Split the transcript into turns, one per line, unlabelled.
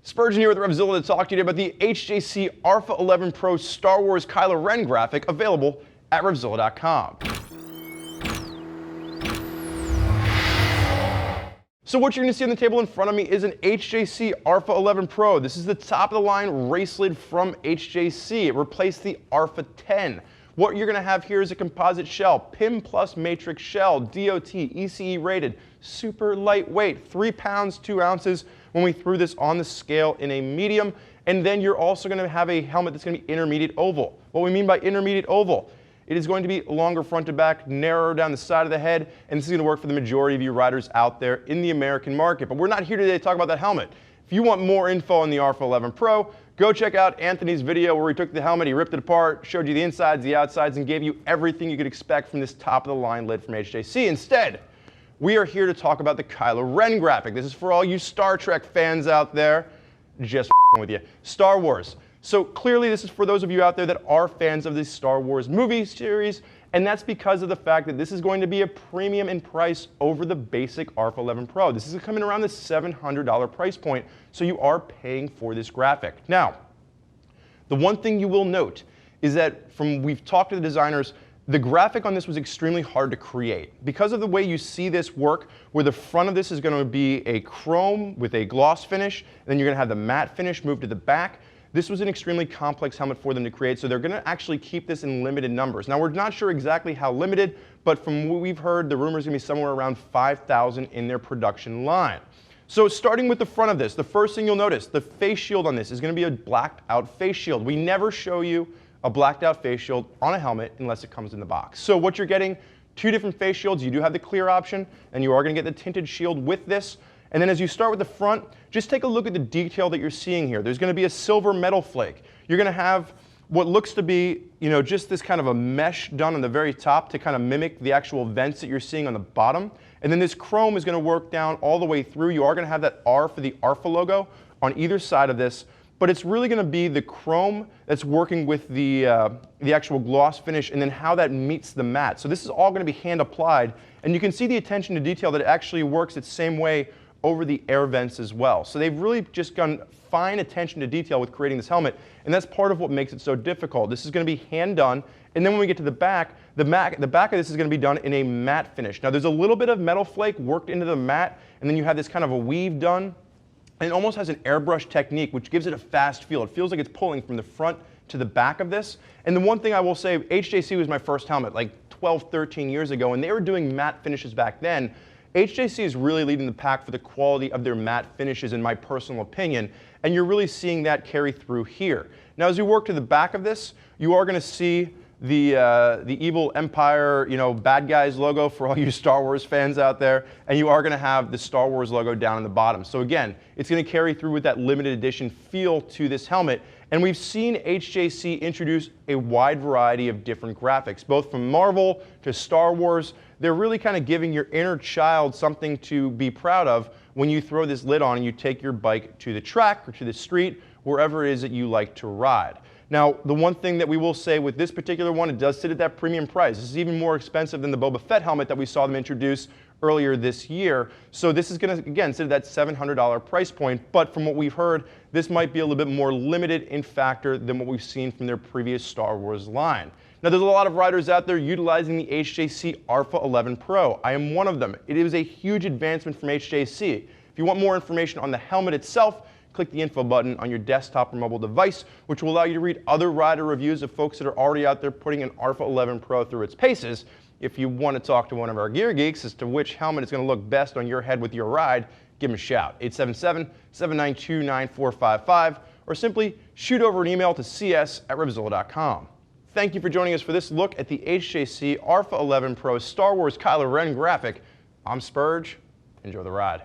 Spurgeon here with RevZilla to talk to you today about the HJC RPHA 11 Pro Star Wars Kylo Ren graphic available at RevZilla.com. So what you're going to see on the table in front of me is an HJC RPHA 11 Pro. This is the top of the line race lid from HJC. It replaced the RPHA 10. What you're going to have here is a composite shell, PIM Plus matrix shell, DOT, ECE rated, super lightweight, 3 pounds, 2 ounces when we threw this on the scale in a medium. And then you're also going to have a helmet that's going to be intermediate oval. What we mean by intermediate oval, it is going to be longer front to back, narrower down the side of the head, and this is going to work for the majority of you riders out there in the American market. But we're not here today to talk about that helmet. If you want more info on the RPHA 11 Pro, go check out Anthony's video where he took the helmet, he ripped it apart, showed you the insides, the outsides, and gave you everything you could expect from this top-of-the-line lid from HJC. Instead, we are here to talk about the Kylo Ren graphic. This is for all you Star Trek fans out there. Just with you. Star Wars. So clearly this is for those of you out there that are fans of the Star Wars movie series, and that's because of the fact that this is going to be a premium in price over the basic RPHA 11 Pro. This is coming around the $700 price point, so you are paying for this graphic. Now, the one thing you will note is that we've talked to the designers, the graphic on this was extremely hard to create. Because of the way you see this work, where the front of this is going to be a chrome with a gloss finish, and then you're going to have the matte finish move to the back. This was an extremely complex helmet for them to create, so they're going to actually keep this in limited numbers. Now, we're not sure exactly how limited, but from what we've heard, the rumor is going to be somewhere around 5,000 in their production line. So starting with the front of this, the first thing you'll notice, the face shield on this is going to be a blacked out face shield. We never show you a blacked out face shield on a helmet unless it comes in the box. So what you're getting, 2 different face shields. You do have the clear option, and you are going to get the tinted shield with this. And then as you start with the front, just take a look at the detail that you're seeing here. There's going to be a silver metal flake. You're going to have what looks to be, just this kind of a mesh done on the very top to kind of mimic the actual vents that you're seeing on the bottom. And then this chrome is going to work down all the way through. You are going to have that R for the RPHA logo on either side of this, but it's really going to be the chrome that's working with the actual gloss finish and then how that meets the matte. So this is all going to be hand applied, and you can see the attention to detail that it actually works the same way over the air vents as well. So they've really just done fine attention to detail with creating this helmet, and that's part of what makes it so difficult. This is going to be hand done, and then when we get to the back of this is going to be done in a matte finish. Now there's a little bit of metal flake worked into the matte, and then you have this kind of a weave done, and it almost has an airbrush technique, which gives it a fast feel. It feels like it's pulling from the front to the back of this. And the one thing I will say, HJC was my first helmet like 12, 13 years ago, and they were doing matte finishes back then. HJC is really leading the pack for the quality of their matte finishes, in my personal opinion, and you're really seeing that carry through here. Now, as we work to the back of this, you are going to see the evil Empire, bad guys logo for all you Star Wars fans out there, and you are going to have the Star Wars logo down in the bottom. So again, it's going to carry through with that limited edition feel to this helmet, and we've seen HJC introduce a wide variety of different graphics, both from Marvel to Star Wars. They're really kind of giving your inner child something to be proud of when you throw this lid on and you take your bike to the track or to the street, wherever it is that you like to ride. Now, the one thing that we will say with this particular one, it does sit at that premium price. This is even more expensive than the Boba Fett helmet that we saw them introduce earlier this year. So this is going to, again, sit at that $700 price point. But from what we've heard, this might be a little bit more limited in factor than what we've seen from their previous Star Wars line. Now, there's a lot of riders out there utilizing the HJC RPHA 11 Pro. I am one of them. It is a huge advancement from HJC. If you want more information on the helmet itself, click the info button on your desktop or mobile device, which will allow you to read other rider reviews of folks that are already out there putting an RPHA 11 Pro through its paces. If you want to talk to one of our gear geeks as to which helmet is going to look best on your head with your ride, give them a shout, 877-792-9455, or simply shoot over an email to cs@RevZilla.com. Thank you for joining us for this look at the HJC RPHA 11 Pro Star Wars Kylo Ren graphic. I'm Spurge. Enjoy the ride.